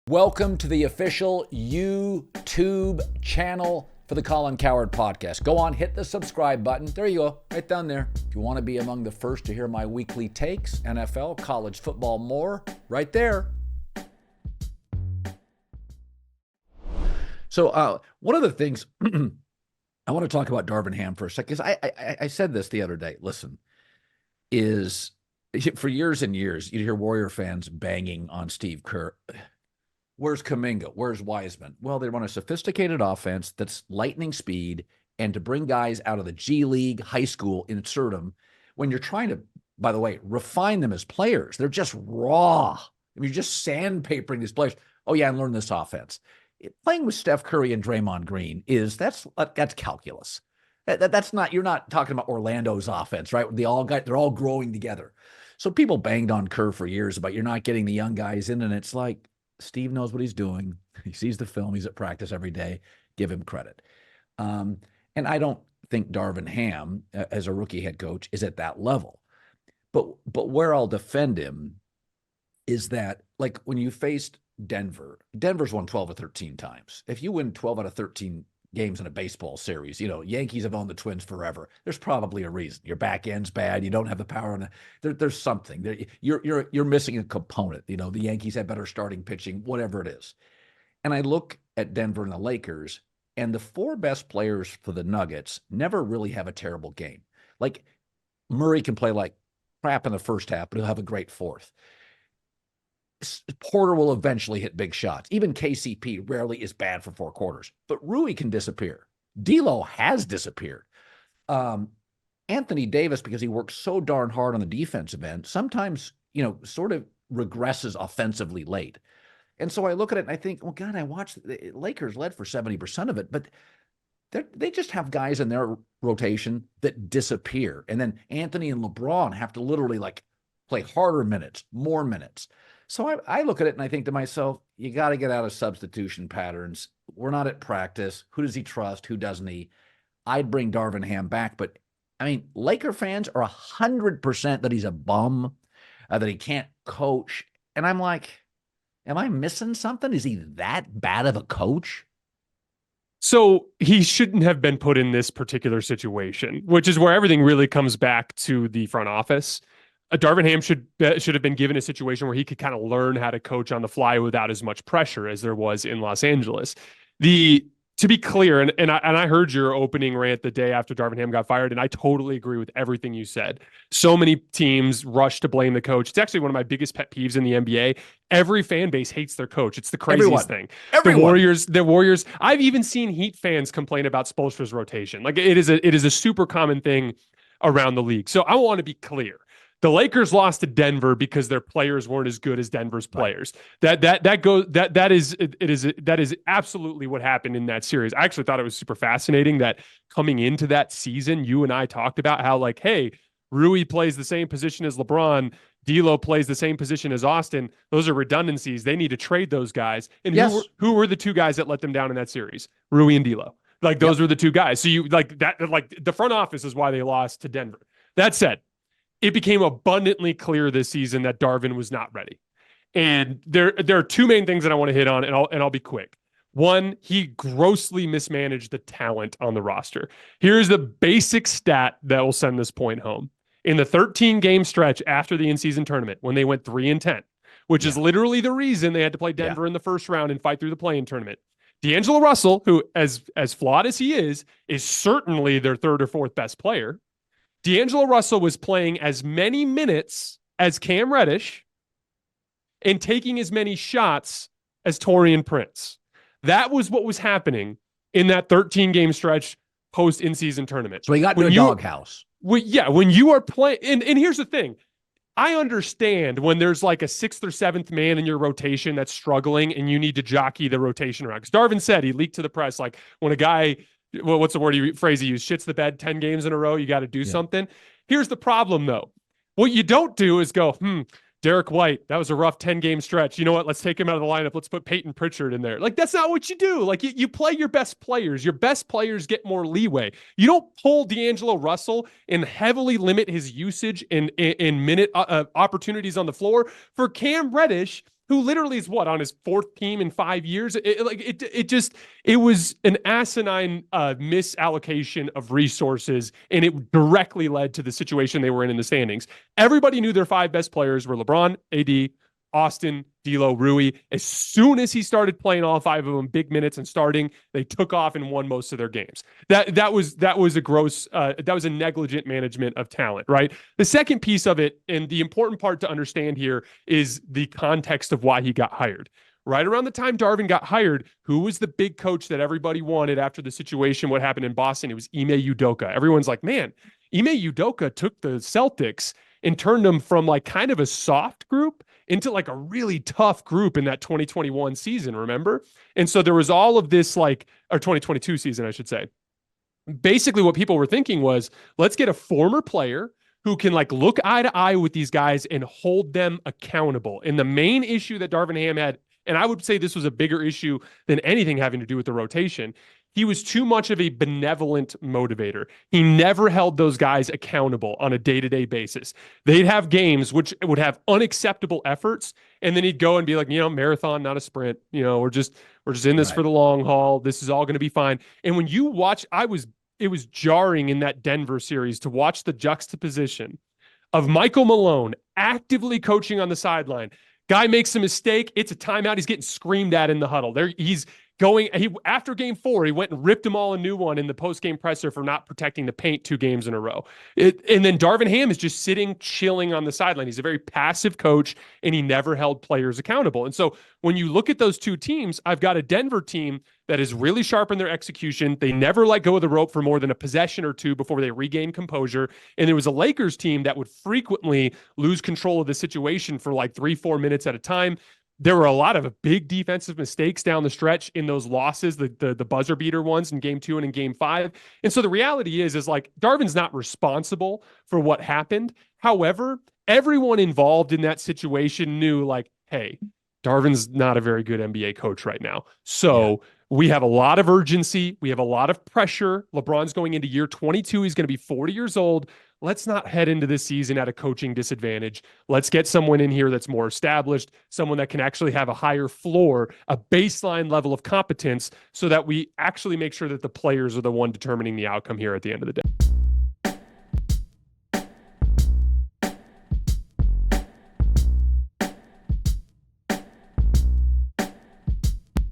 Welcome to the official YouTube channel for the Colin Cowherd podcast. Go on, hit the subscribe button. There you go, right down there. If you want to be among the first to hear my weekly takes, NFL, college football, more, right there. So one of the things I want to talk about Darvin Ham for a second, because I said this the other day. Listen, is for years and years, you'd hear Warrior fans banging on Steve Kerr. Where's Kuminga? Where's Wiseman? Well, they run a sophisticated offense that's lightning speed, and to bring guys out of the G League, high school, insert them, when you're trying to, by the way, refine them as players, they're just raw. I mean, you're just sandpapering these players. Oh, yeah, and learn this offense. Playing with Steph Curry and Draymond Green that's calculus. That's not, you're not talking about Orlando's offense, right? They're all growing together. So people banged on Kerr for years about you're not getting the young guys in, and it's like, Steve knows what he's doing. He sees the film. He's at practice every day. Give him credit. And I don't think Darvin Ham, as a rookie head coach, is at that level. But where I'll defend him is that, like, when you faced Denver's won 12 or 13 times. If you win 12 out of 13 games in a baseball series, Yankees have owned the Twins forever. There's probably a reason. Your back end's bad. You don't have the power. There's something. You're missing a component. The Yankees have better starting pitching, whatever it is. And I look at Denver and the Lakers, and the four best players for the Nuggets never really have a terrible game. Like, Murray can play like crap in the first half, but he'll have a great fourth. Porter will eventually hit big shots. Even KCP rarely is bad for four quarters, but Rui can disappear. D'Lo has disappeared. Anthony Davis, because he works so darn hard on the defensive end, sometimes, sort of regresses offensively late. And so I look at it and I think, well, God, I watched the Lakers led for 70% of it, but they just have guys in their rotation that disappear. And then Anthony and LeBron have to literally play harder minutes, more minutes. So I look at it and I think to myself, you got to get out of substitution patterns. We're not at practice. Who does he trust? Who doesn't he? I'd bring Darvin Ham back. But, I mean, Laker fans are 100% that he's a bum, that he can't coach. And I'm like, am I missing something? Is he that bad of a coach? So he shouldn't have been put in this particular situation, which is where everything really comes back to the front office. Darvin Ham should have been given a situation where he could kind of learn how to coach on the fly without as much pressure as there was in Los Angeles. To be clear, and I heard your opening rant the day after Darvin Ham got fired, and I totally agree with everything you said. So many teams rush to blame the coach. It's actually one of my biggest pet peeves in the NBA. Every fan base hates their coach. It's the craziest thing. Everyone. The Warriors. I've even seen Heat fans complain about Spoelstra's rotation. Like, it is a super common thing around the league. So I want to be clear. The Lakers lost to Denver because their players weren't as good as Denver's players. Right. That is absolutely what happened in that series. I actually thought it was super fascinating that coming into that season, you and I talked about how, hey, Rui plays the same position as LeBron, D'Lo plays the same position as Austin. Those are redundancies. They need to trade those guys. And yes. who were the two guys that let them down in that series? Rui and D'Lo. Those were the two guys. So the front office is why they lost to Denver. That said, it became abundantly clear this season that Darvin was not ready. And there are two main things that I want to hit on, and I'll be quick. One, he grossly mismanaged the talent on the roster. Here's the basic stat that will send this point home. In the 13-game stretch after the in-season tournament, when they went 3-10, which is literally the reason they had to play Denver in the first round and fight through the play-in tournament, D'Angelo Russell, who, as flawed as he is certainly their third or fourth best player. D'Angelo Russell was playing as many minutes as Cam Reddish and taking as many shots as Taurean Prince. That was what was happening in that 13-game stretch post in-season tournament. So he got to a doghouse. When you are playing, and here's the thing. I understand when there's a sixth or seventh man in your rotation that's struggling and you need to jockey the rotation around. Because Darvin said, he leaked to the press, when a guy, what's the phrase he used? Shits the bed 10 games in a row. You got to do something. Here's the problem, though. What you don't do is go, Derek White, that was a rough 10-game stretch. You know what? Let's take him out of the lineup. Let's put Peyton Pritchard in there. That's not what you do. You play your best players. Your best players get more leeway. You don't pull D'Angelo Russell and heavily limit his usage in minute opportunities on the floor. For Cam Reddish, who literally is what, on his fourth team in 5 years. It was an asinine misallocation of resources, and it directly led to the situation they were in the standings. Everybody knew their 5 best players were LeBron, AD, Austin, D'Lo, Rui. As soon as he started playing all 5 of them big minutes and starting, they took off and won most of their games. That was a negligent management of talent, right? The second piece of it, and the important part to understand here, is the context of why he got hired. Right around the time Darvin got hired, who was the big coach that everybody wanted after the situation, what happened in Boston? It was Ime Udoka. Everyone's like, man, Ime Udoka took the Celtics and turned them from like kind of a soft group into like a really tough group in that 2021 season, remember? And so there was all of this or 2022 season, I should say. Basically what people were thinking was, let's get a former player who can like look eye to eye with these guys and hold them accountable. And the main issue that Darvin Ham had, and I would say this was a bigger issue than anything having to do with the rotation, he was too much of a benevolent motivator. He never held those guys accountable on a day-to-day basis. They'd have games which would have unacceptable efforts, and then he'd go and be like, marathon, not a sprint. We're just in this for the long haul. This is all going to be fine. And when you watch, it was jarring in that Denver series to watch the juxtaposition of Michael Malone actively coaching on the sideline. Guy makes a mistake. It's a timeout. He's getting screamed at in the huddle. After game 4, he went and ripped them all a new one in the post-game presser for not protecting the paint 2 games in a row. And then Darvin Ham is just sitting, chilling on the sideline. He's a very passive coach, and he never held players accountable. And so when you look at those 2 teams, I've got a Denver team that is really sharp in their execution. They never let go of the rope for more than a possession or 2 before they regain composure. And there was a Lakers team that would frequently lose control of the situation for like 3-4 minutes at a time. There were a lot of big defensive mistakes down the stretch in those losses, the buzzer beater ones in game 2 and in game 5. And so the reality is like Darvin's not responsible for what happened. However, everyone involved in that situation knew like, hey, Darvin's not a very good NBA coach right now. So we have a lot of urgency. We have a lot of pressure. LeBron's going into year 22. He's going to be 40 years old. Let's not head into this season at a coaching disadvantage. Let's get someone in here that's more established, someone that can actually have a higher floor, a baseline level of competence, so that we actually make sure that the players are the one determining the outcome here at the end of the day.